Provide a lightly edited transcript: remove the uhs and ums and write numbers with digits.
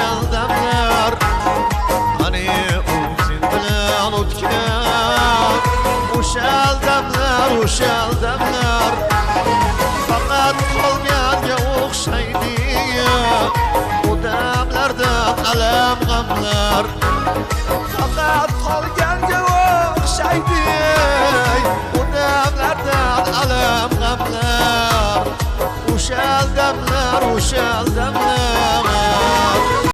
o'shal damlar qani sen bilan o'tgan o'shal damlar faqat qolganga o'xshaydi u damlardan alam g'amlar faqat qolganga o'xshaydi u damlardan alam g'amlar o'shal damlar